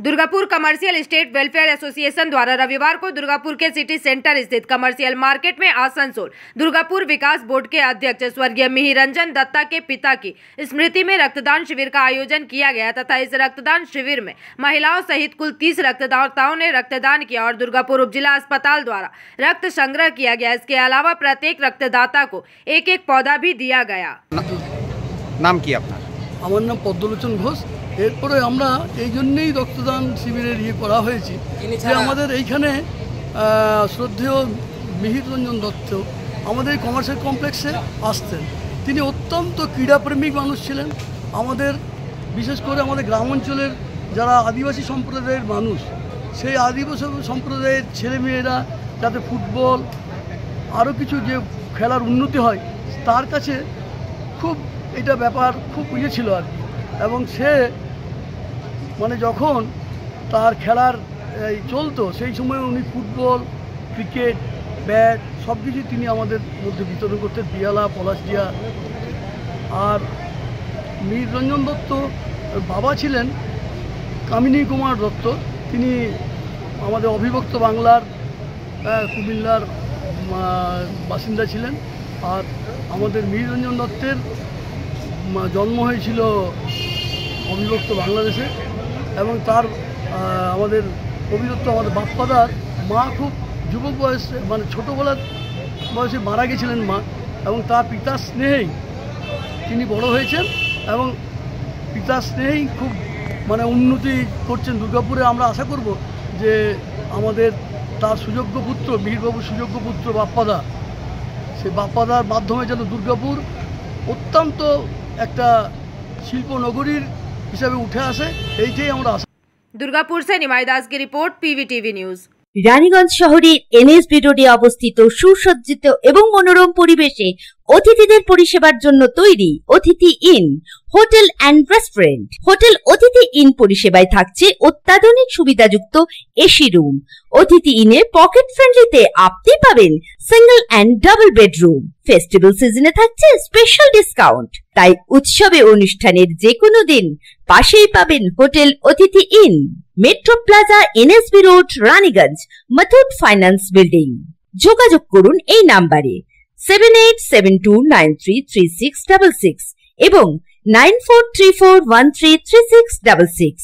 Durgapur commercial state welfare association द्वारा रविवार को दुर्गापुर के सिटी सेंटर स्थित कमर्शियल मार्केट में आसनसोल दुर्गापुर विकास बोर्ड के अध्यक्ष स्वर्गीय मिहिर रंजन दत्ता के पिता की स्मृति में रक्तदान शिविर का आयोजन किया गया तथा इस रक्तदान शिविर में महिलाओं सहित कुल 30 रक्तदाताओं ने रक्तदान किया और दुर्गापुर उपजिला अस्पताल द्वारा रक्त संग्रह किया गया। इसके अलावा प्रत्येक रक्तदाता को एक एक पौधा भी दिया गया। नाम की अपना? আমার নাম পদ্মলোচন ঘোষ। এরপরে আমরা এই জন্যই রক্তদান শিবিরের করা হয়েছে যে আমাদের এইখানে শ্রদ্ধেয় মিহির রঞ্জন দত্ত আমাদের কমার্শিয়াল কমপ্লেক্সে আসতেন। তিনি অত্যন্ত ক্রীড়াপ্রেমিক মানুষ ছিলেন। আমাদের বিশেষ করে আমাদের গ্রাম অঞ্চলের যারা আদিবাসী সম্প্রদায়ের মানুষ সেই আদিবাসী সম্প্রদায়ের ছেলেমেয়েরা যাতে ফুটবল আরও কিছু যে খেলার উন্নতি হয় তার কাছে খুব এটা ব্যাপার খুব ছিল আর কি। এবং সে মানে যখন তার খেলার চলতো সেই সময় উনি ফুটবল ক্রিকেট ব্যাট সব কিছু তিনি আমাদের মধ্যে বিতরণ করতেন, পিয়ালা পলাশিয়া। আর মিহির রঞ্জন দত্ত বাবা ছিলেন কামিনী কুমার দত্ত, তিনি আমাদের অবিভক্ত বাংলার কুমিল্লার বাসিন্দা ছিলেন। আর আমাদের মিহির রঞ্জন দত্তের জন্ম হয়েছিল অবিভক্ত বাংলাদেশে এবং তার আমাদের অবিভক্ত আমাদের বাপ্পাদার মা খুব যুবক বয়সে মানে ছোটোবেলার বয়সে মারা গেছিলেন মা, এবং তার পিতার স্নেহেই তিনি বড় হয়েছেন এবং পিতার স্নেহেই খুব মানে উন্নতি করছেন দুর্গাপুরে। আমরা আশা করব যে আমাদের তার সুযোগ্য পুত্র মিহিরবাবুর সুযোগ্য পুত্র বাপ্পাদা, সেই বাপ্পাদার মাধ্যমে যেন দুর্গাপুর অত্যন্ত একটা শিল্প নগরীর হিসাবে উঠে আসে, এইটাই আমরা আশা। दुर्गापुर से निमाई दास की रिपोर्ट, पीवीटीवी न्यूज। রানীগঞ্জ শহরের এনএসবি রোডে অবস্থিত সুসজ্জিত এবং মনোরম পরিবেশে অতিথিদের পরিষেবার জন্য তৈরি অতিথি in hotel and restaurant. Hotel অতিথি ইন পরিষেবায় থাকছে অত্যাধুনিক সুবিধাযুক্ত এসি রুম। অতিথি ইনে পকেট ফ্রেন্ডলিতে আপনি পাবেন single and double bedroom. Festival সিজনে থাকছে স্পেশাল ডিসকাউন্ট। তাই উৎসবে অনুষ্ঠানের যে কোনো দিন পাশেই পাবেন হোটেল অতিথি in, metro plaza, NSB road, Raniganj, Muthoot finance building. যোগাযোগ করুন এই নাম্বারে 7872933666 এবং 9434133666।